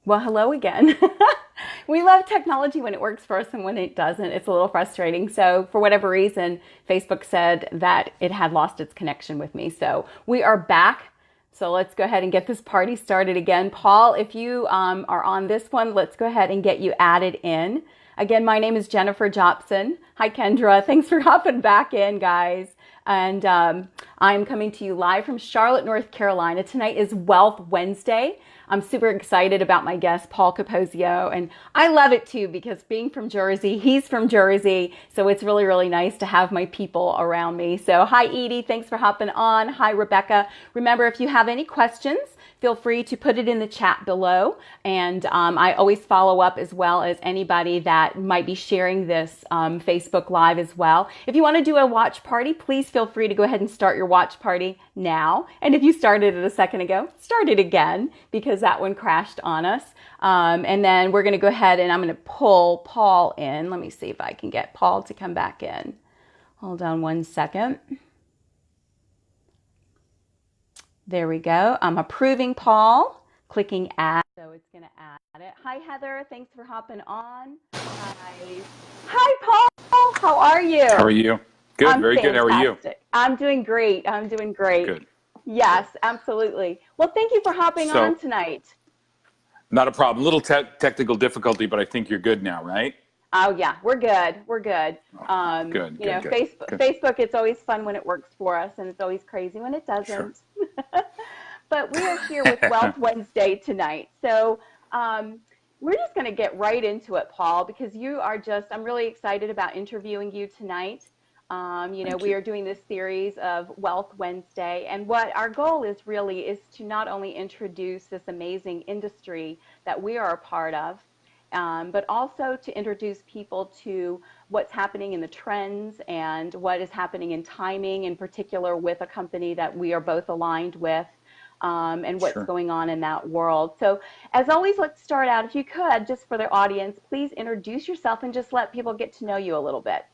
Well, hello again. We love technology when it works for us and when it doesn't. It's a little frustrating. So, for whatever reason, Facebook said that it had lost its connection with me. So, we are back. So, let's go ahead and get this party started again. Paul, if you are on this one, let's go ahead and get you added in. Again, my name is Jennifer Jobson. Hi, Kendra. Thanks for hopping back in, guys. And I'm coming to you live from Charlotte, North Carolina. Tonight is Wealth Wednesday. I'm super excited about my guest, Paul Capozio, and I love it too because being from Jersey, he's from Jersey, so it's really, really nice to have my people around me. So hi, Edie. Thanks for hopping on. Hi, Rebecca. Remember, if you have any questions, feel free to put it in the chat below, and I always follow up as well as anybody that might be sharing this Facebook Live as well. If you want to do a watch party, please feel free to go ahead and start your watch party now. And if you started it a second ago, start it again because that one crashed on us. And then we're going to go ahead and I'm going to pull Paul in. Let me see if I can get Paul to come back in. Hold on one second. There we go. I'm approving Paul, clicking add, so it's going to add it. Hi, Heather. Thanks for hopping on. Hi. Hi, Paul. How are you? How are you? Good, I'm very fantastic. good. How are you? I'm doing great. I'm doing great. Good. Yes, absolutely. Well, thank you for hopping on tonight. Not a problem. Little technical difficulty, but I think you're good now, right? Oh yeah, we're good. We're good. Good. Facebook, it's always fun when it works for us, and it's always crazy when it doesn't. Sure. But we are here with Wealth Wednesday tonight. So we're just going to get right into it, Paul, because you are I'm really excited about interviewing you tonight. We are doing this series of Wealth Wednesday, and what our goal is really is to not only introduce this amazing industry that we are a part of, but also to introduce people to what's happening in the trends and what is happening in timing, in particular with a company that we are both aligned with, and what's going on in that world. So as always, let's start out, if you could, just for the audience, please introduce yourself and just let people get to know you a little bit.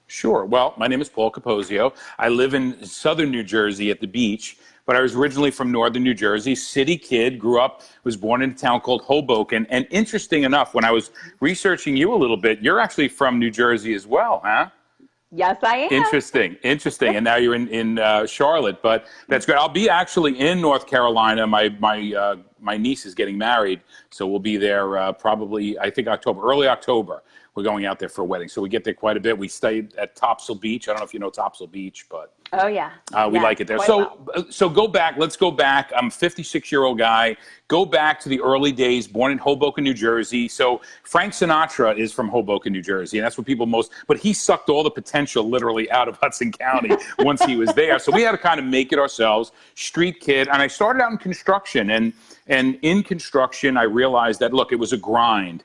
Sure. Well, my name is Paul Capozio. I live in southern New Jersey at the beach, but I was originally from northern New Jersey, city kid, grew up, was born in a town called Hoboken. And interesting enough, when I was researching you a little bit, you're actually from New Jersey as well, huh? Yes, I am. Interesting. And now you're in Charlotte, but that's great. I'll be actually in North Carolina. My niece is getting married, so we'll be there probably, I think, early October. We're going out there for a wedding, so we get there quite a bit. We stayed at Topsail Beach. I don't know if you know Topsail Beach, but oh yeah, we like it there. So go back. Let's go back. I'm a 56-year-old guy. Go back to the early days. Born in Hoboken, New Jersey. So Frank Sinatra is from Hoboken, New Jersey, and that's what people but he sucked all the potential literally out of Hudson County once he was there. So we had to kind of make it ourselves. Street kid, and I started out in construction, and in construction, I realized that look, it was a grind.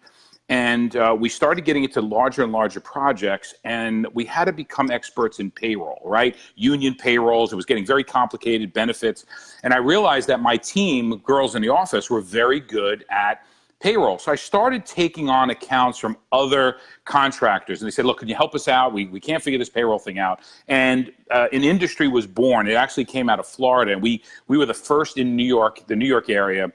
And we started getting into larger and larger projects, and we had to become experts in payroll, right? Union payrolls. It was getting very complicated, benefits. And I realized that my team, girls in the office, were very good at payroll. So I started taking on accounts from other contractors. And they said, look, can you help us out? We can't figure this payroll thing out. And an industry was born. It actually came out of Florida. And we were the first in New York, the New York area,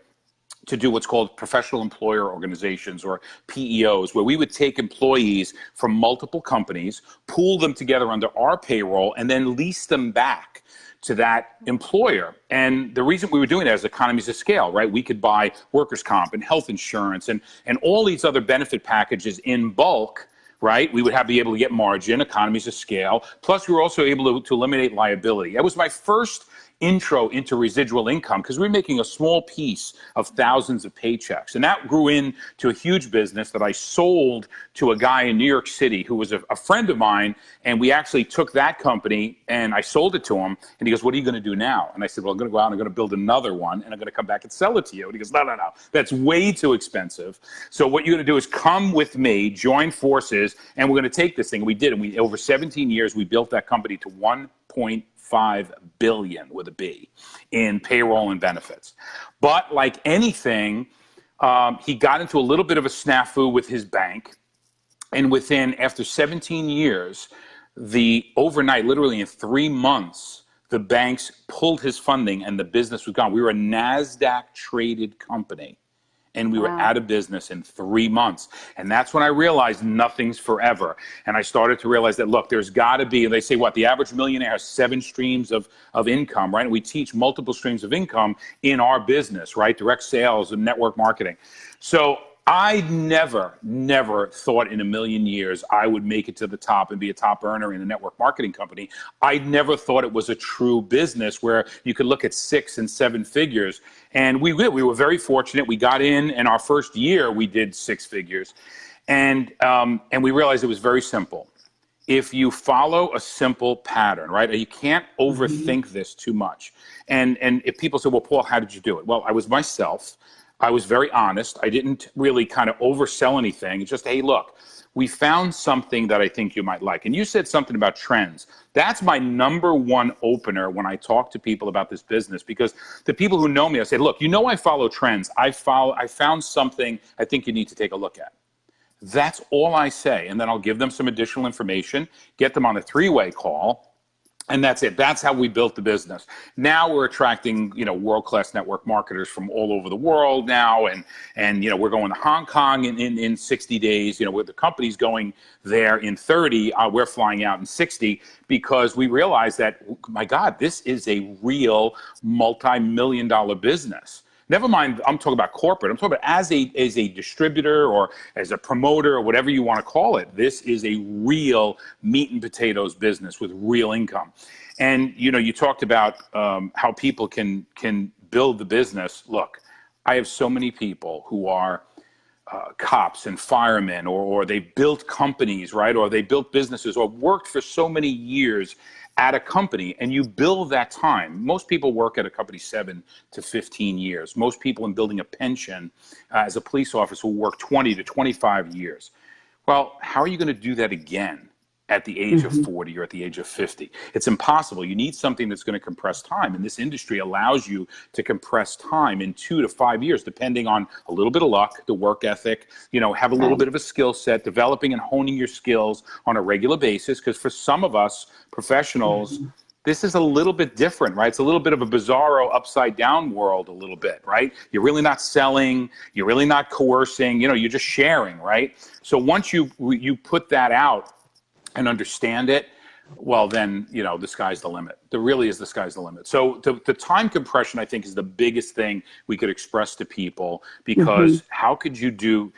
to do what's called professional employer organizations, or PEOs, where we would take employees from multiple companies, pool them together under our payroll, and then lease them back to that employer. And the reason we were doing that is economies of scale, right? We could buy workers' comp and health insurance and all these other benefit packages in bulk, right? We would be able to get margin, economies of scale. Plus, we were also able to eliminate liability. That was my first intro into residual income, because we were making a small piece of thousands of paychecks. And that grew into a huge business that I sold to a guy in New York City who was a friend of mine. And we actually took that company and I sold it to him. And he goes, what are you going to do now? And I said, well, I'm going to go out and I'm going to build another one and I'm going to come back and sell it to you. And he goes, no, that's way too expensive. So what you're going to do is come with me, join forces, and we're going to take this thing. And we did. And over 17 years, we built that company to 1.5 billion with a B in payroll and benefits. But like anything, he got into a little bit of a snafu with his bank. And after 17 years, overnight, literally in 3 months, the banks pulled his funding and the business was gone. We were a NASDAQ traded company. and we were Wow. out of business in 3 months. And that's when I realized nothing's forever. And I started to realize that, look, there's got to be, they say what, the average millionaire has 7 streams of income, right? And we teach multiple streams of income in our business, right? Direct sales and network marketing. So I never thought in a million years I would make it to the top and be a top earner in a network marketing company. I never thought it was a true business where you could look at 6 and 7 figures. And we were very fortunate. We got in, and our first year we did 6 figures. And we realized it was very simple. If you follow a simple pattern, right? You can't overthink this too much. And if people say, well, Paul, how did you do it? Well, I was myself. I was very honest. I didn't really kind of oversell anything. It's just, hey, look, we found something that I think you might like. And you said something about trends. That's my number one opener when I talk to people about this business, because the people who know me, I say, look, you know I follow trends. I found something I think you need to take a look at. That's all I say. And then I'll give them some additional information, get them on a 3-way call. And that's it. That's how we built the business. Now we're attracting, world-class network marketers from all over the world now. And we're going to Hong Kong in 60 days, where the company's going there in 30. We're flying out in 60 because we realize that, my God, this is a real multi-million-dollar business. Never mind, I'm talking about corporate. I'm talking about as a distributor or as a promoter or whatever you want to call it. This is a real meat and potatoes business with real income. And, you talked about how people can build the business. Look, I have so many people who are cops and firemen, or they built companies, right? Or they built businesses or worked for so many years at a company, and you build that time. Most people work at a company 7 to 15 years. Most people in building a pension as a police officer will work 20 to 25 years. Well, how are you going to do that again at the age of 40 or at the age of 50? It's impossible. You need something that's going to compress time. And this industry allows you to compress time in 2 to 5 years, depending on a little bit of luck, the work ethic, have a little bit of a skill set, developing and honing your skills on a regular basis. Because for some of us professionals, this is a little bit different, right? It's a little bit of a bizarro upside down world a little bit, right? You're really not selling. You're really not coercing. You're just sharing, right? So once you put that out and understand it, well, then, the sky's the limit. There really is, the sky's the limit. So the time compression, I think, is the biggest thing we could express to people, because how could you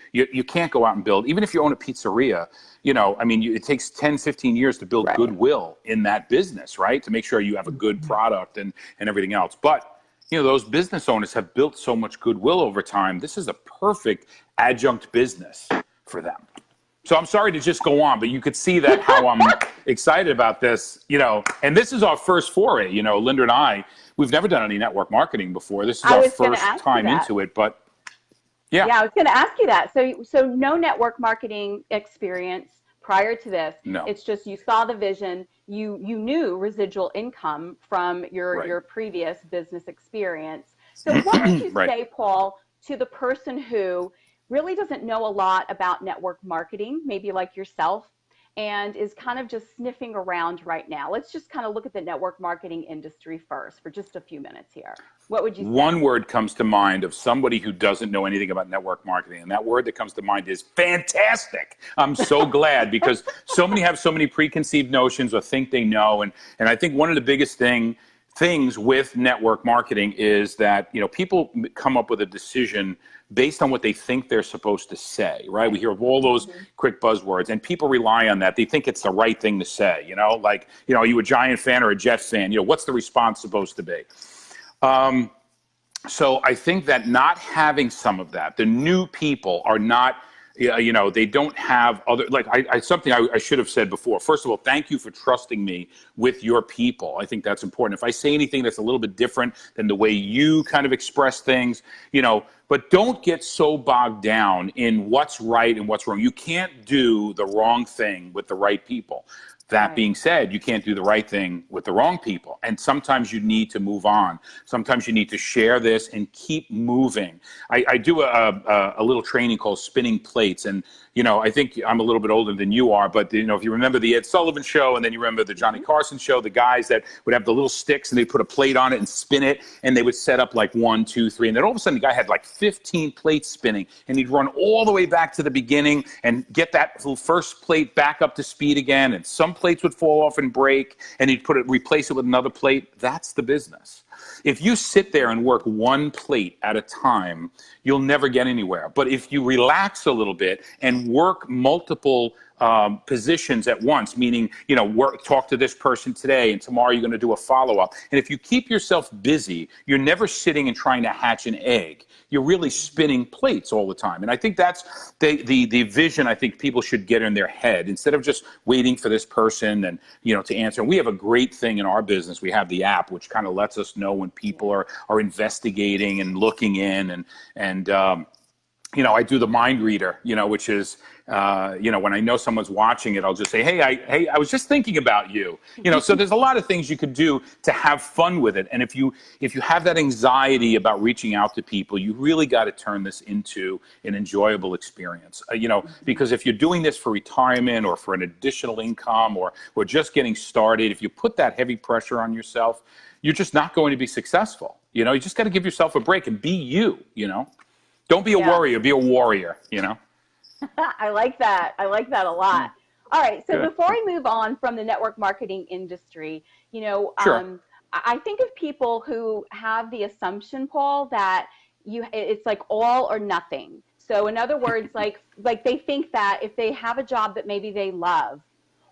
can't go out and build, even if you own a pizzeria, it takes 10, 15 years to build goodwill in that business, right? To make sure you have a good product and everything else. But, those business owners have built so much goodwill over time. This is a perfect adjunct business for them. So I'm sorry to just go on, but you could see that how I'm excited about this, and this is our first foray, Linda and I, we've never done any network marketing before. This is our first time into it, but yeah. Yeah, I was going to ask you that. So no network marketing experience prior to this. No. It's just you saw the vision, you knew residual income from your previous business experience. So what would you say, Paul, to the person who really doesn't know a lot about network marketing, maybe like yourself, and is kind of just sniffing around right now? Let's just kind of look at the network marketing industry first for just a few minutes here. What would you say? One word comes to mind of somebody who doesn't know anything about network marketing, and that word that comes to mind is fantastic. I'm so glad, because so many have so many preconceived notions or think they know, and I think one of the biggest things with network marketing is that people come up with a decision based on what they think they're supposed to say, right? We hear of all those quick buzzwords, and people rely on that. They think it's the right thing to say, are you a Giant fan or a Jet fan? What's the response supposed to be? So I think that not having some of that, the new people are not, they don't have other, something I should have said before. First of all, thank you for trusting me with your people. I think that's important. If I say anything that's a little bit different than the way you kind of express things, but don't get so bogged down in what's right and what's wrong. You can't do the wrong thing with the right people. That being said, you can't do the right thing with the wrong people. And sometimes you need to move on. Sometimes you need to share this and keep moving. I do a little training called spinning plates. And, I think I'm a little bit older than you are, but, if you remember the Ed Sullivan Show, and then you remember the Johnny Carson Show, the guys that would have the little sticks and they put a plate on it and spin it, and they would set up like 1, 2, 3. And then all of a sudden the guy had like 15 plates spinning, and he'd run all the way back to the beginning and get that first plate back up to speed again. And some plates would fall off and break, and he'd replace it with another plate. That's the business. If you sit there and work one plate at a time, you'll never get anywhere. But if you relax a little bit and work multiple positions at once, meaning, talk to this person today, and tomorrow you're going to do a follow-up. And if you keep yourself busy, you're never sitting and trying to hatch an egg. You're really spinning plates all the time. And I think that's the vision I think people should get in their head, instead of just waiting for this person and, to answer. And we have a great thing in our business. We have the app, which kind of lets us know when people are investigating and looking in. And I do the mind reader, which is, when I know someone's watching it, I'll just say, hey, I was just thinking about you. So there's a lot of things you could do to have fun with it. And if you have that anxiety about reaching out to people, you really got to turn this into an enjoyable experience. Because if you're doing this for retirement or for an additional income or just getting started, if you put that heavy pressure on yourself, you're just not going to be successful. You just got to give yourself a break and be you. Don't be a worrier, be a warrior, I like that. I like that a lot. All right. So Good. before we move on from the network marketing industry, Sure. I think of people who have the assumption, Paul, that it's like all or nothing. So in other words, like they think that if they have a job that maybe they love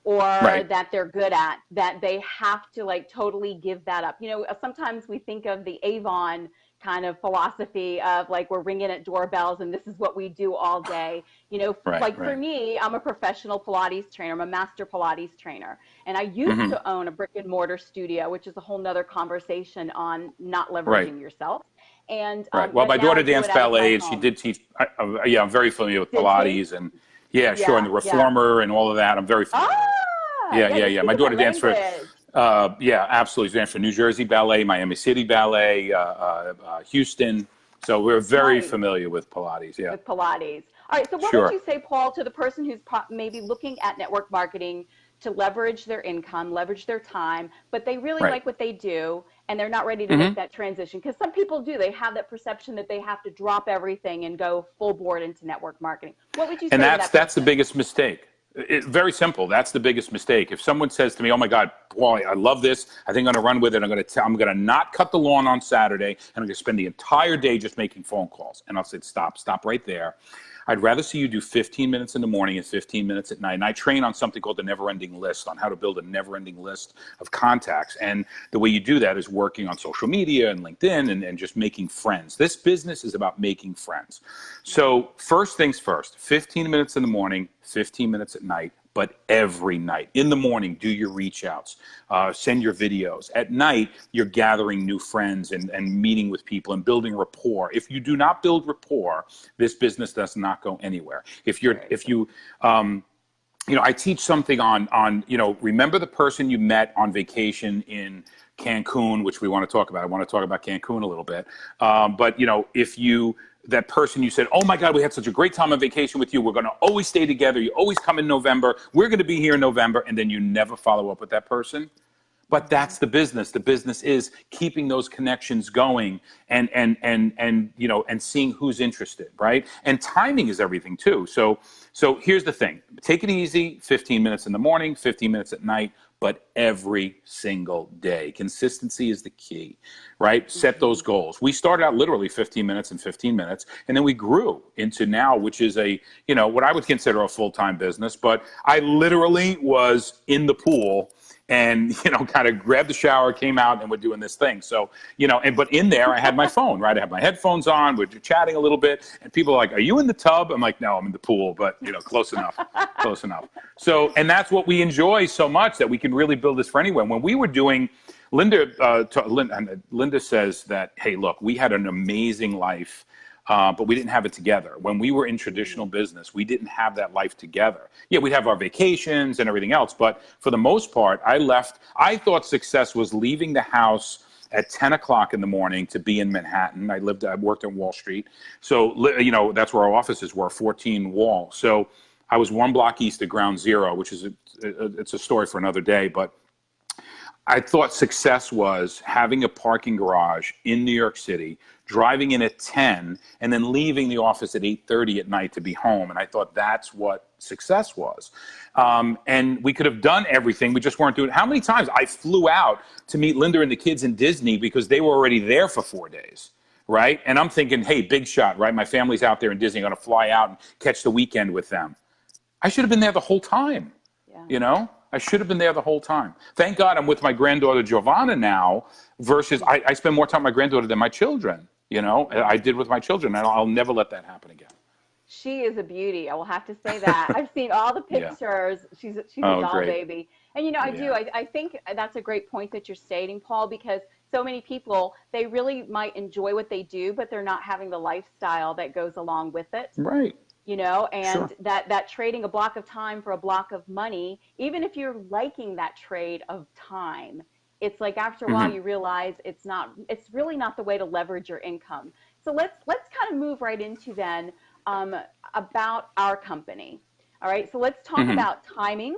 or that they're good at, that they have to like totally give that up. Sometimes we think of the Avon kind of philosophy of like, we're ringing at doorbells and this is what we do all day. For me, I'm a professional Pilates trainer. I'm a master Pilates trainer. And I used to own a brick and mortar studio, which is a whole nother conversation on not leveraging yourself. And well, my daughter danced ballet and she did teach. I'm very familiar with Pilates and sure. And the reformer and all of that. I'm very familiar. Yeah. My daughter danced for absolutely. She danced for New Jersey Ballet, Miami City Ballet, Houston. So we're very familiar with Pilates. Yeah. With Pilates. All right. So what would you say, Paul, to the person who's maybe looking at network marketing to leverage their income, leverage their time, but they really like what they do and they're not ready to make that transition? Because some people do. They have that perception that they have to drop everything and go full board into network marketing. What would you say and to that that's the person? biggest mistake. It's very simple. That's the biggest mistake. If someone says to me, "Oh my God, Paul, I love this. I think I'm going to run with it. I'm going to not cut the lawn on Saturday, and I'm going to spend the entire day just making phone calls." And I'll say, "Stop right there. I'd rather see you do 15 minutes in the morning and 15 minutes at night." And I train on something called the never-ending list, on how to build a never-ending list of contacts. And the way you do that is working on social media and LinkedIn and just making friends. This business is about making friends. So first things first, 15 minutes in the morning, 15 minutes at night, but every night. In the morning, do your reach outs, send your videos. At night, you're gathering new friends and meeting with people and building rapport. If you do not build rapport, this business does not go anywhere. I teach something on remember the person you met on vacation in Cancun, which we want to talk about. I want to talk about Cancun a little bit. But that person you said, "Oh my God, we had such a great time on vacation with you. We're going to always stay together. You always come in November. We're going to be here in November." And then you never follow up with that person. But that's the business. The business is keeping those connections going and seeing who's interested, right? And timing is everything too. So here's the thing. Take it easy, 15 minutes in the morning, 15 minutes at night, but every single day. Consistency is the key, right? Set those goals. We started out literally 15 minutes and 15 minutes, and then we grew into now, which is what I would consider a full-time business, but I literally was in the pool and, kind of grabbed the shower, came out, and we're doing this thing. So, but in there, I had my phone, right? I had my headphones on, we're chatting a little bit, and people are like, "Are you in the tub?" I'm like, "No, I'm in the pool," but, close enough, close enough. So, and that's what we enjoy so much, that we can really build this for anyone. When we were doing, Linda says that, "Hey, look, we had an amazing life but we didn't have it together. When we were in traditional business, we didn't have that life together. Yeah, we'd have our vacations and everything else, but for the most part, I thought success was leaving the house at 10 o'clock in the morning to be in Manhattan. I worked on Wall Street. So, that's where our offices were, 14 Wall. So I was one block east of Ground Zero, which is, it's a story for another day, but I thought success was having a parking garage in New York City, driving in at 10, and then leaving the office at 8:30 at night to be home. And I thought that's what success was. And we could have done everything. We just weren't doing it. How many times I flew out to meet Linda and the kids in Disney because they were already there for 4 days, right? And I'm thinking, hey, big shot, right? My family's out there in Disney. I'm going to fly out and catch the weekend with them. I should have been there the whole time, I should have been there the whole time. Thank God I'm with my granddaughter Giovanna now versus I spend more time with my granddaughter than my children, I did with my children. And I'll never let that happen again. She is a beauty. I will have to say that. I've seen all the pictures. Yeah. She's a doll great. Baby. And, I think that's a great point that you're stating, Paul, because so many people, they really might enjoy what they do, but they're not having the lifestyle that goes along with it. Right. And sure. that trading a block of time for a block of money, even if you're liking that trade of time, it's like after a while you realize it's really not the way to leverage your income. So let's kind of move right into then about our company. All right, so let's talk about timing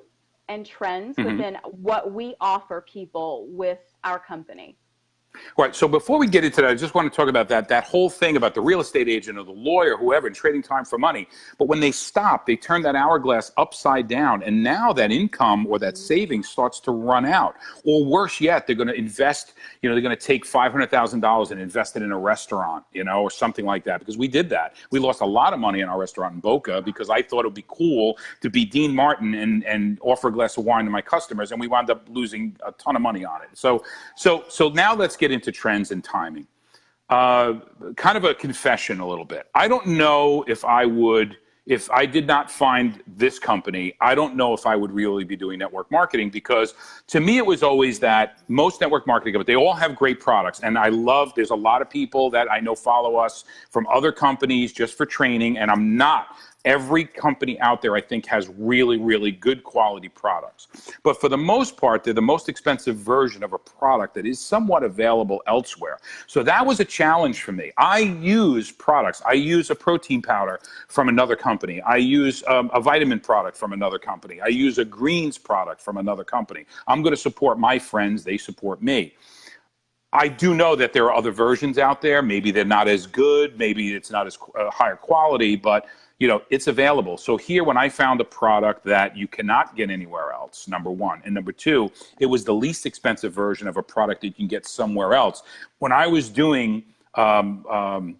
and trends within what we offer people with our company. Right. So before we get into that, I just want to talk about that whole thing about the real estate agent or the lawyer, whoever, and trading time for money. But when they stop, they turn that hourglass upside down. And now that income or that savings starts to run out. Or worse yet, they're going to invest, they're going to take $500,000 and invest it in a restaurant, or something like that. Because we did that. We lost a lot of money in our restaurant in Boca because I thought it would be cool to be Dean Martin and offer a glass of wine to my customers. And we wound up losing a ton of money on it. So now let's get into trends and timing. Kind of a confession a little bit. I don't know if I did not find this company, I don't know if I would really be doing network marketing, because to me it was always that most network marketing companies, they all have great products. And there's a lot of people that I know follow us from other companies just for training, and I'm not. Every company out there, I think, has really, really good quality products. But for the most part, they're the most expensive version of a product that is somewhat available elsewhere. So that was a challenge for me. I use products. I use a protein powder from another company. I use a vitamin product from another company. I use a greens product from another company. I'm going to support my friends. They support me. I do know that there are other versions out there. Maybe they're not as good. Maybe it's not as higher quality, but it's available. So here, when I found a product that you cannot get anywhere else, number one, and number two, it was the least expensive version of a product that you can get somewhere else. When I was doing, do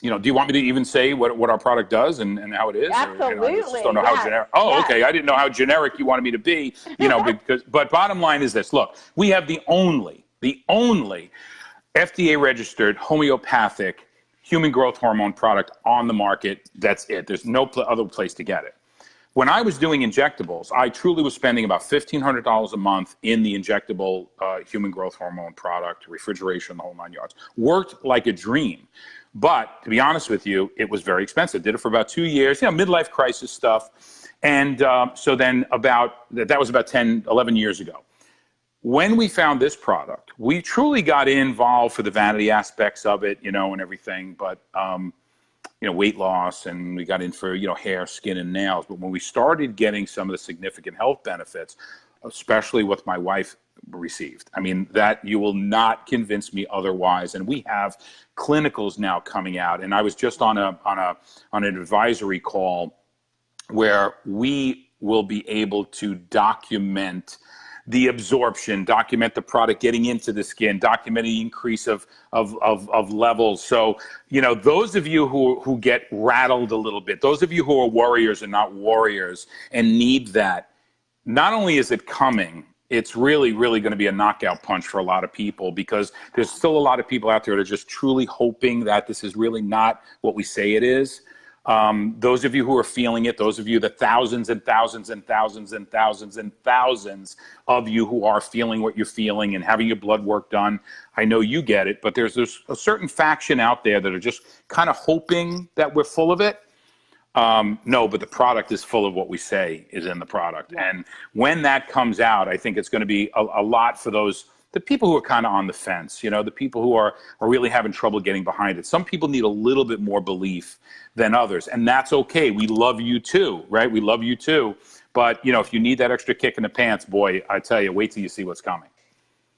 you want me to even say what our product does and how it is? Absolutely. Or, I just don't know how generic. Oh, yes. Okay. I didn't know how generic you wanted me to be, but bottom line is this. Look, we have the only FDA registered homeopathic human growth hormone product on the market. That's it. There's no other place to get it. When I was doing injectables, I truly was spending about $1,500 a month in the injectable human growth hormone product, refrigeration, the whole 9 yards. Worked like a dream. But to be honest with you, it was very expensive. Did it for about 2 years, midlife crisis stuff. And so then that was about 10, 11 years ago. When we found this product, we truly got involved for the vanity aspects of it, and everything, but, weight loss, and we got in for, hair, skin, and nails. But when we started getting some of the significant health benefits, especially what my wife received, that you will not convince me otherwise. And we have clinicals now coming out. And I was just on an advisory call where we will be able to document the absorption, document the product getting into the skin, document the increase of levels. So, those of you who get rattled a little bit, those of you who are warriors and not warriors and need that, not only is it coming, it's really, really going to be a knockout punch for a lot of people, because there's still a lot of people out there that are just truly hoping that this is really not what we say it is. Those of you who are feeling it, those of you, the thousands and thousands and thousands and thousands and thousands of you who are feeling what you're feeling and having your blood work done, I know you get it, but there's a certain faction out there that are just kind of hoping that we're full of it. No, but the product is full of what we say is in the product. Yeah. And when that comes out, I think it's going to be a lot for the people who are kind of on the fence, the people who are really having trouble getting behind it. Some people need a little bit more belief than others, and that's okay. We love you too, right? We love you too. But, if you need that extra kick in the pants, boy, I tell you, wait till you see what's coming.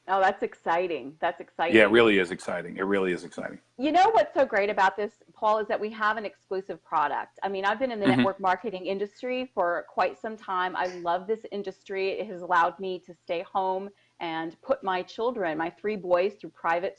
Oh, that's exciting. That's exciting. Yeah, it really is exciting. It really is exciting. You know what's so great about this, Paul, is that we have an exclusive product. I mean, I've been in the network marketing industry for quite some time. I love this industry. It has allowed me to stay home and put my children, my 3 boys, through private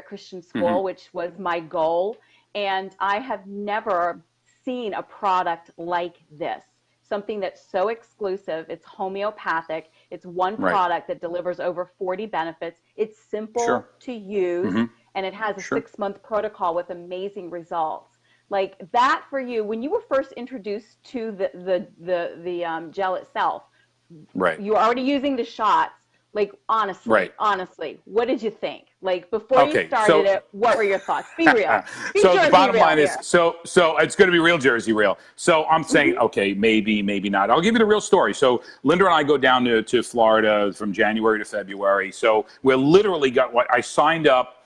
Christian school, which was my goal. And I have never seen a product like this. Something that's so exclusive. It's homeopathic. It's one product that delivers over 40 benefits. It's simple to use, and it has a 6-month protocol with amazing results. Like that for you, when you were first introduced to the gel itself, you were already using the shots. Like honestly, what did you think? Like before you started it, what were your thoughts? Be real. So the bottom line is, so it's going to be real Jersey real. So I'm saying, okay, maybe not. I'll give you the real story. So Linda and I go down to Florida from January to February. So we're literally I signed up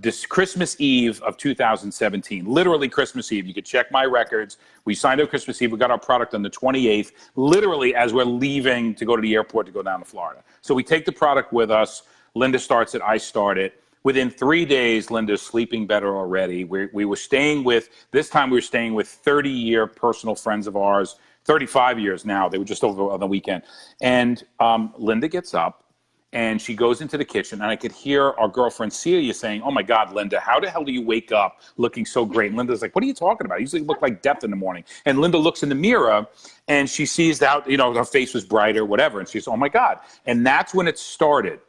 this Christmas Eve of 2017, literally Christmas Eve. You could check my records. We signed up Christmas Eve. We got our product on the 28th, literally as we're leaving to go to the airport to go down to Florida. So we take the product with us. Linda starts it. I start it. Within 3 days, Linda's sleeping better already. We were staying with 30-year personal friends of ours, 35 years now. They were just over on the weekend. And Linda gets up. And she goes into the kitchen, and I could hear our girlfriend Celia saying, "Oh my God, Linda, how the hell do you wake up looking so great?" And Linda's like, "What are you talking about? You usually look like death in the morning." And Linda looks in the mirror, and she sees that, her face was brighter, whatever. And she's, "Oh my God." And that's when it started.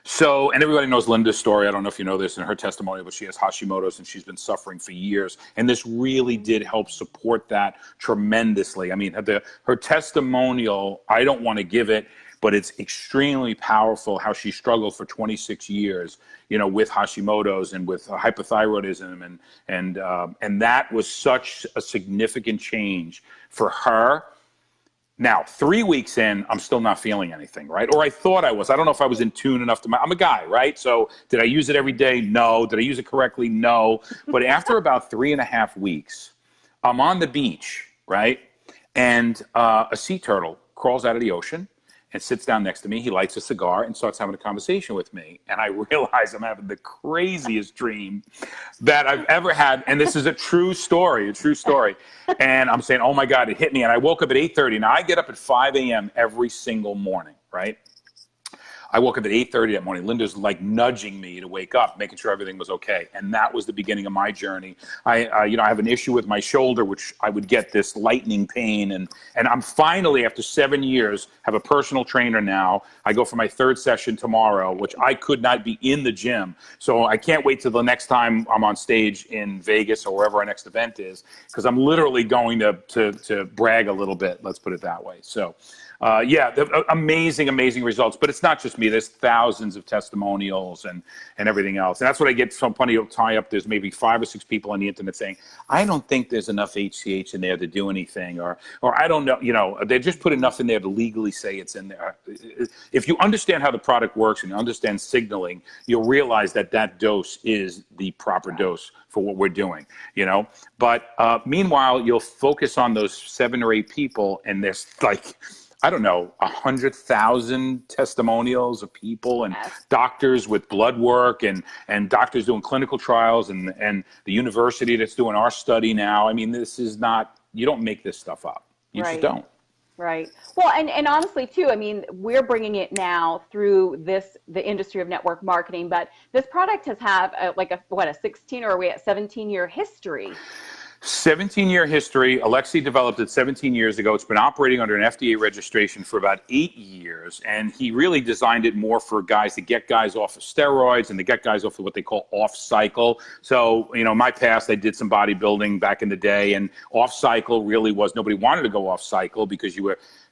So, and everybody knows Linda's story. I don't know if you know this in her testimony, but she has Hashimoto's, and she's been suffering for years. And this really did help support that tremendously. I mean, her testimonial, I don't want to give it, but it's extremely powerful how she struggled for 26 years, with Hashimoto's and with hypothyroidism. And that was such a significant change for her. Now, 3 weeks in, I'm still not feeling anything, right? Or I thought I was. I don't know if I was in tune enough I'm a guy, right? So did I use it every day? No. Did I use it correctly? No. But after about 3.5 weeks, I'm on the beach, right? And a sea turtle crawls out of the ocean and sits down next to me. He lights a cigar and starts having a conversation with me. And I realize I'm having the craziest dream that I've ever had. And this is a true story. And I'm saying, oh my God, it hit me. And I woke up at 8:30. Now I get up at 5 a.m. every single morning, right? I woke up at 8:30 that morning. Linda's like nudging me to wake up, making sure everything was okay. And that was the beginning of my journey. I have an issue with my shoulder, which I would get this lightning pain. And I'm finally, after 7 years, have a personal trainer now. I go for my 3rd session tomorrow, which I could not be in the gym. So I can't wait till the next time I'm on stage in Vegas or wherever our next event is, because I'm literally going to brag a little bit. Let's put it that way. So amazing results. But it's not just me. There's thousands of testimonials and everything else. And that's what I get so funny to tie up. There's maybe 5 or 6 people on the internet saying, "I don't think there's enough HCH in there to do anything," or "I don't know." They just put enough in there to legally say it's in there. If you understand how the product works and you understand signaling, you'll realize that dose is the proper dose for what we're doing, But meanwhile, you'll focus on those 7 or 8 people, and there's like, I don't know, 100,000 testimonials of people and doctors with blood work and doctors doing clinical trials and the university that's doing our study now. I mean, this is not, you don't make this stuff up. You just don't. Right. Well, and honestly, too, I mean, we're bringing it now through the industry of network marketing, but this product has a 16 or are we at 17-year history? 17-year history. Alexei developed it 17 years ago. It's been operating under an FDA registration for about 8 years. And he really designed it more for guys to get guys off of steroids and to get guys off of what they call off cycle. So, in my past, I did some bodybuilding back in the day, and off cycle really was, nobody wanted to go off cycle because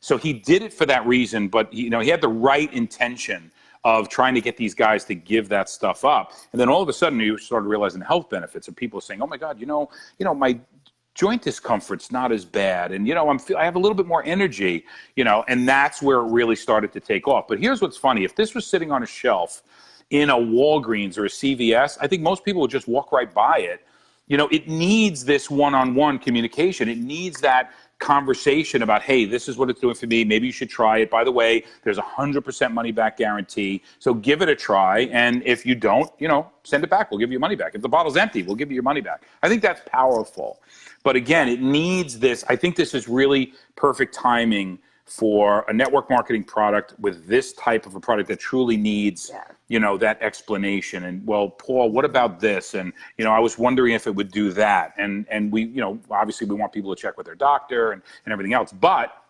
so he did it for that reason, but he had the right intention of trying to get these guys to give that stuff up. And then all of a sudden you started realizing the health benefits, and people saying, oh my God, my joint discomfort's not as bad. And, I have a little bit more energy, and that's where it really started to take off. But here's what's funny. If this was sitting on a shelf in a Walgreens or a CVS, I think most people would just walk right by it. It needs this one-on-one communication. It needs that conversation about, hey, this is what it's doing for me. Maybe you should try it. By the way, there's 100% money back guarantee. So give it a try. And if you don't, send it back. We'll give you your money back. If the bottle's empty, we'll give you your money back. I think that's powerful. But again, it needs this. I think this is really perfect timing for a network marketing product with this type of a product that truly needs, that explanation. And, well, Paul, what about this? And, I was wondering if it would do that. And we, obviously we want people to check with their doctor and everything else, but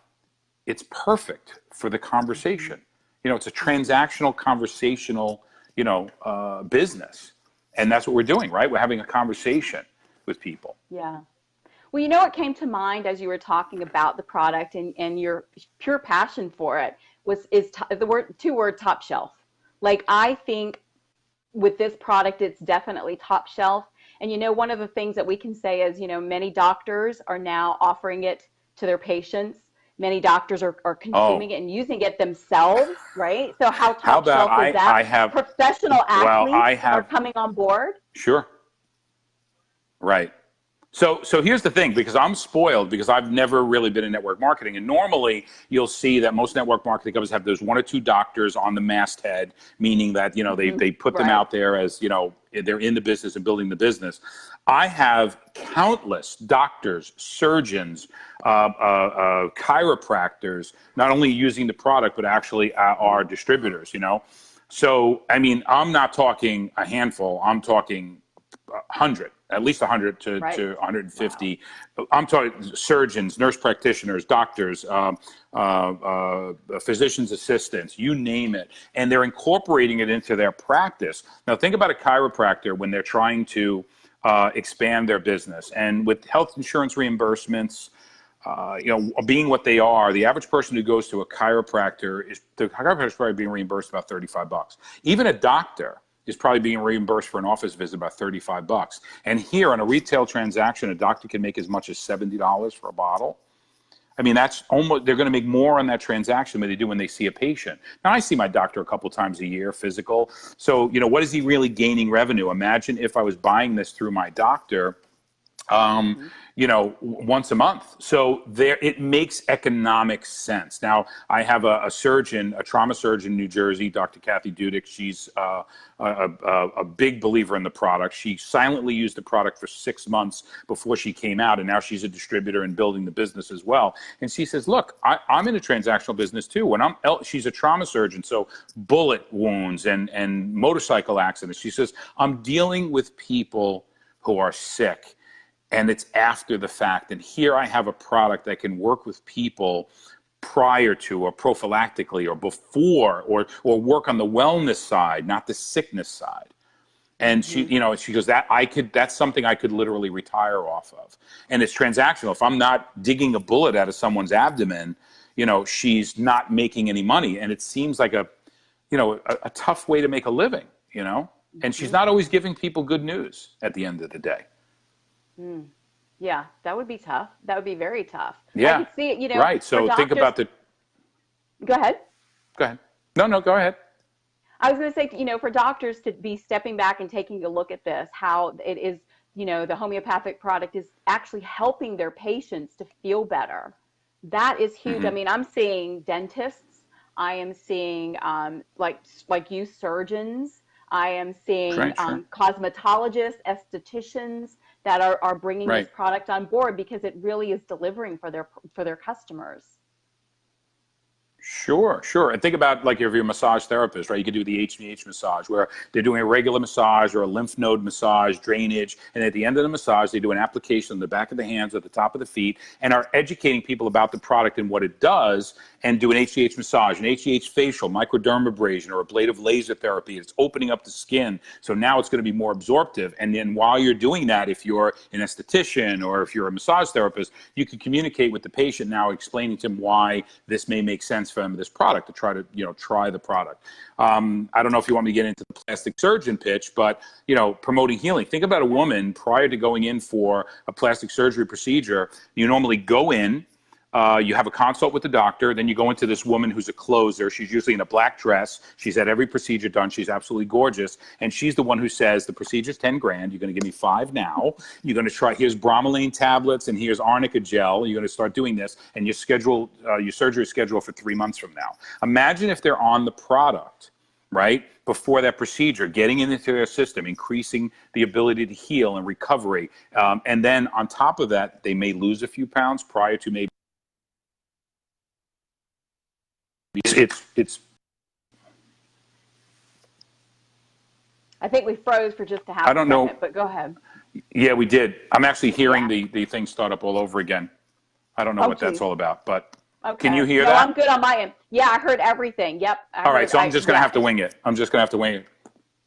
it's perfect for the conversation. It's a transactional, conversational, business. And that's what we're doing, right? We're having a conversation with people. Yeah. Well, what came to mind as you were talking about the product and your pure passion for it is the two word top shelf. Like, I think with this product, it's definitely top shelf. And, one of the things that we can say is, many doctors are now offering it to their patients. Many doctors are consuming it and using it themselves, right? So how top shelf is that? Professional athletes are coming on board. Sure. Right. So here's the thing, because I'm spoiled because I've never really been in network marketing. And normally you'll see that most network marketing companies have those 1 or 2 doctors on the masthead, meaning that, they put them out there as, they're in the business and building the business. I have countless doctors, surgeons, chiropractors, not only using the product, but actually are distributors, So, I'm not talking a handful. I'm talking 100. At least 100 to 150. Wow. I'm talking surgeons, nurse practitioners, doctors, physician's assistants, you name it. And they're incorporating it into their practice. Now, think about a chiropractor when they're trying to expand their business. And with health insurance reimbursements, being what they are, the average person who goes to a chiropractor is probably being reimbursed about $35. Even a doctor is probably being reimbursed for an office visit about $35. And here on a retail transaction, a doctor can make as much as $70 for a bottle. That's almost, they're going to make more on that transaction than they do when they see a patient. Now, I see my doctor a couple times a year, physical. So, what is he really gaining revenue? Imagine if I was buying this through my doctor, once a month. So it makes economic sense. Now, I have a surgeon, a trauma surgeon in New Jersey, Dr. Kathy Dudick. She's a big believer in the product. She silently used the product for 6 months before she came out, and now she's a distributor and building the business as well. And she says, look, I'm in a transactional business too. She's a trauma surgeon, so bullet wounds and motorcycle accidents. She says, I'm dealing with people who are sick, and it's after the fact. And here I have a product that can work with people prior to or prophylactically or before or work on the wellness side, not the sickness side. And she, she goes, that's something I could literally retire off of. And it's transactional. If I'm not digging a bullet out of someone's abdomen, she's not making any money. And it seems like a tough way to make a living, and she's not always giving people good news at the end of the day. Yeah, that would be tough. That would be very tough. Yeah. I could see it, right. So think about Go ahead. Go ahead. No, go ahead. I was going to say, for doctors to be stepping back and taking a look at this, how it is, the homeopathic product is actually helping their patients to feel better. That is huge. Mm-hmm. I'm seeing dentists. I am seeing, like you, surgeons. I am seeing cosmetologists, estheticians that are bringing this product on board because it really is delivering for their customers. Sure, sure. And think about like if you're a massage therapist, right? You could do the HVH massage where they're doing a regular massage or a lymph node massage, drainage. And at the end of the massage, they do an application on the back of the hands or the top of the feet and are educating people about the product and what it does and do an HGH massage, an HGH facial, microdermabrasion, or ablative laser therapy. It's opening up the skin. So now it's going to be more absorptive. And then while you're doing that, if you're an esthetician or if you're a massage therapist, you can communicate with the patient now, explaining to them why this may make sense for them, this product, to try to, try the product. I don't know if you want me to get into the plastic surgeon pitch, but, promoting healing. Think about a woman prior to going in for a plastic surgery procedure. You normally go in, you have a consult with the doctor, then you go into this woman who's a closer. She's usually in a black dress. She's had every procedure done. She's absolutely gorgeous. And she's the one who says, the procedure's 10 grand. You're going to give me 5 now. You're going to try, here's bromelain tablets and here's arnica gel. You're going to start doing this. And your surgery is scheduled for 3 months from now. Imagine if they're on the product, right? Before that procedure, getting it into their system, increasing the ability to heal and recovery. And then on top of that, they may lose a few pounds prior to maybe it's I think we froze for just a half I don't second, know. but go ahead. Yeah, we did. I'm actually hearing the thing start up all over again. I don't know what that's all about, but can you hear that? I'm good on my end. Yeah, I heard everything. Yep. All right, so I'm just going to have to wing it.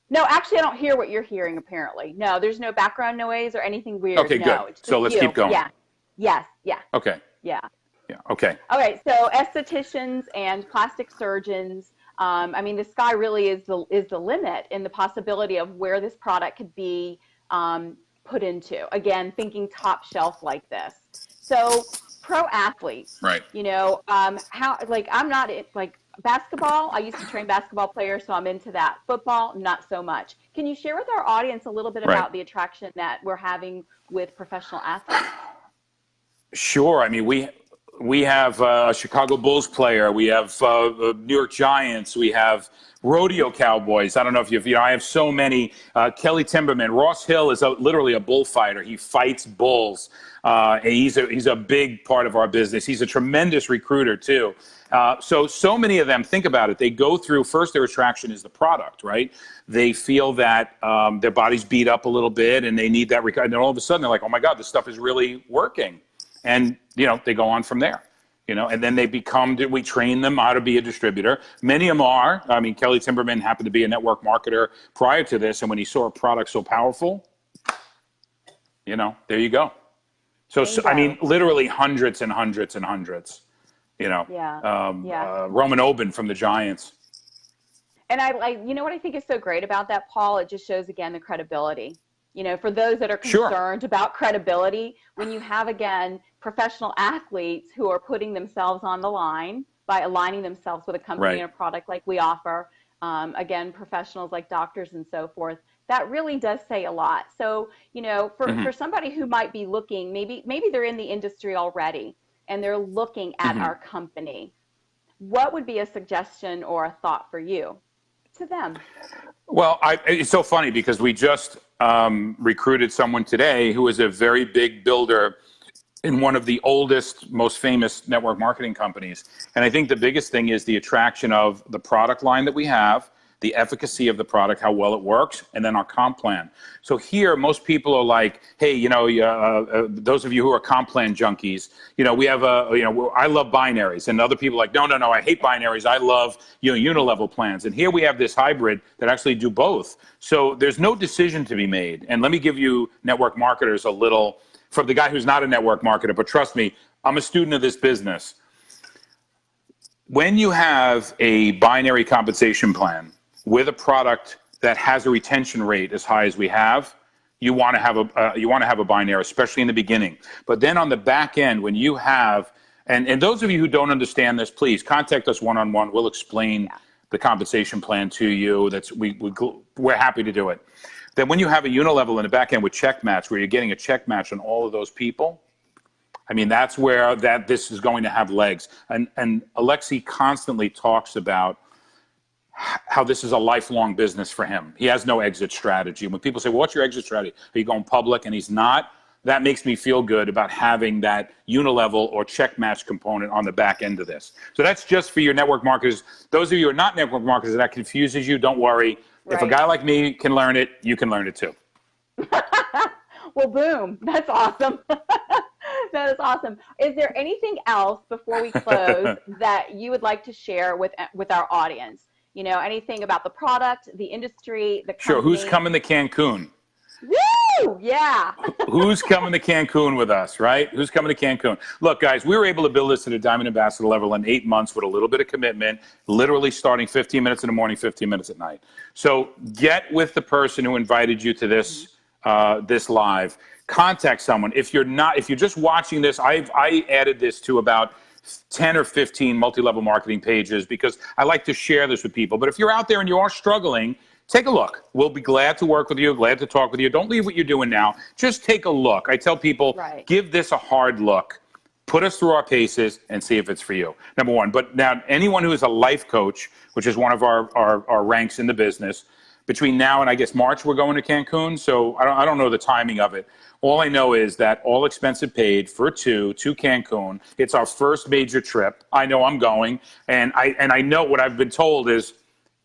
No, actually, I don't hear what you're hearing, apparently. No, there's no background noise or anything weird. Okay, good. So let's keep going. Yeah. Yes. Yeah. Okay. Yeah. Yeah. Okay. All right. So estheticians and plastic surgeons, the sky really is the limit in the possibility of where this product could be put into. Again, thinking top shelf like this. So pro athletes, right? I'm not like basketball. I used to train basketball players, so I'm into that. Football, not so much. Can you share with our audience a little bit about the attraction that we're having with professional athletes? Sure. I mean, we have a Chicago Bulls player. We have New York Giants. We have rodeo cowboys. I don't know if I have so many. Kelly Timberman. Ross Hill is literally a bullfighter. He fights bulls. And he's a big part of our business. He's a tremendous recruiter too. So many of them, think about it. They go through, first their attraction is the product, right? They feel that their body's beat up a little bit and they need that recovery. And then all of a sudden they're like, oh my God, this stuff is really working. And, they go on from there, and then we train them how to be a distributor. Many of them are. I mean, Kelly Timberman happened to be a network marketer prior to this. And when he saw a product so powerful, there you go. So I mean, literally hundreds and hundreds and hundreds, Roman Oben from the Giants. And what I think is so great about that, Paul, it just shows again the credibility. For those that are concerned about credibility, when you have, again, professional athletes who are putting themselves on the line by aligning themselves with a company and a product like we offer, again, professionals like doctors and so forth, that really does say a lot. So, for somebody who might be looking, maybe they're in the industry already and they're looking at our company, what would be a suggestion or a thought for you to them? Well, it's so funny because we just recruited someone today who is a very big builder in one of the oldest, most famous network marketing companies. And I think the biggest thing is the attraction of the product line that we have, the efficacy of the product, how well it works, and then our comp plan. So here, most people are like, hey, those of you who are comp plan junkies, we have I love binaries. And other people are like, no, I hate binaries. I love, unilevel plans. And here we have this hybrid that actually do both. So there's no decision to be made. And let me give you network marketers a little, from the guy who's not a network marketer, but trust me, I'm a student of this business. When you have a binary compensation plan with a product that has a retention rate as high as we have, you want to have a binary, especially in the beginning. But then on the back end, when you have, and those of you who don't understand this, please contact us one-on-one. We'll explain the compensation plan to you. We're happy to do it. Then when you have a unilevel in the back end with check match, where you're getting a check match on all of those people, I mean, that's where this is going to have legs. And Alexi constantly talks about how this is a lifelong business for him. He has no exit strategy. When people say, well, what's your exit strategy? Are you going public? And he's not. that makes me feel good about having that unilevel or check match component on the back end of this. So that's just for your network marketers. Those of you who are not network marketers, that confuses you, don't worry. Right. If a guy like me can learn it, you can learn it too. Well, boom. That's awesome. That is awesome. Is there anything else before we close that you would like to share with our audience? You know, anything about the product, the industry, the company? Sure. Who's coming to Cancun? Woo! Yeah. Who's coming to Cancun with us, right? Who's coming to Cancun? Look, guys, we were able to build this at a Diamond Ambassador level in 8 months with a little bit of commitment, literally starting 15 minutes in the morning, 15 minutes at night. So get with the person who invited you to this this live. Contact someone. If you're just watching this, I added this to about 10 or 15 multi-level marketing pages because I like to share this with people. But if you're out there and you are struggling, take a look. We'll be glad to work with you, glad to talk with you. Don't leave what you're doing now. Just take a look. I tell people, give this a hard look. Put us through our paces and see if it's for you, number one. But now anyone who is a life coach, which is one of our ranks in the business, between now and I guess March, we're going to Cancun. So I don't know the timing of it. All I know is that all expenses paid for two to Cancun. It's our first major trip. I know I'm going. And I know what I've been told is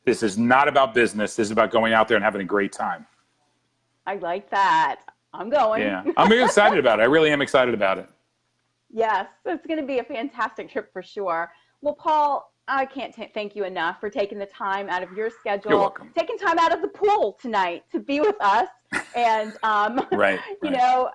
this is not about business. This is about going out there and having a great time. I like that. I'm going. Yeah, I'm really excited about it. I really am excited about it. Yes, it's going to be a fantastic trip for sure. Well, Paul, I can't thank you enough for taking the time out of your schedule. You're welcome. Taking time out of the pool tonight to be with us. And, you know,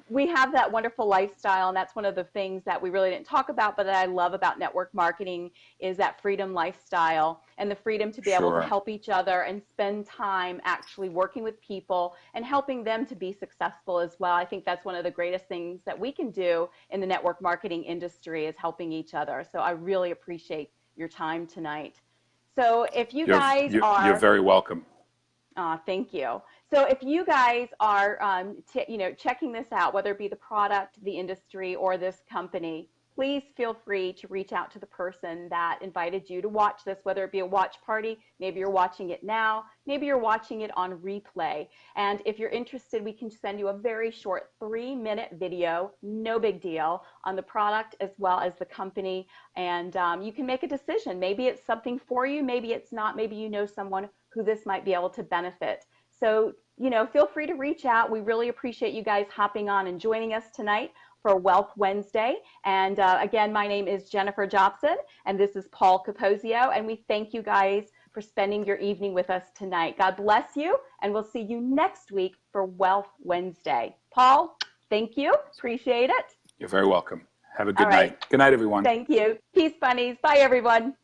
we have that wonderful lifestyle. And that's one of the things that we really didn't talk about, but that I love about network marketing is that freedom lifestyle and the freedom to be able to help each other and spend time actually working with people and helping them to be successful as well. I think that's one of the greatest things that we can do in the network marketing industry is helping each other. So I really appreciate your time tonight. So if you're very welcome. Thank you. So if you guys are, checking this out, whether it be the product, the industry, or this company, please feel free to reach out to the person that invited you to watch this, whether it be a watch party, maybe you're watching it now, maybe you're watching it on replay. And if you're interested, we can send you a very short 3-minute video, no big deal, on the product as well as the company. And you can make a decision. Maybe it's something for you, maybe it's not, maybe you know someone who this might be able to benefit. So, feel free to reach out. We really appreciate you guys hopping on and joining us tonight for Wealth Wednesday. And again, my name is Jennifer Jobson, and this is Paul Capozio. And we thank you guys for spending your evening with us tonight. God bless you, and we'll see you next week for Wealth Wednesday. Paul, thank you. Appreciate it. You're very welcome. Have a good night. Good night, everyone. Thank you. Peace, bunnies. Bye, everyone.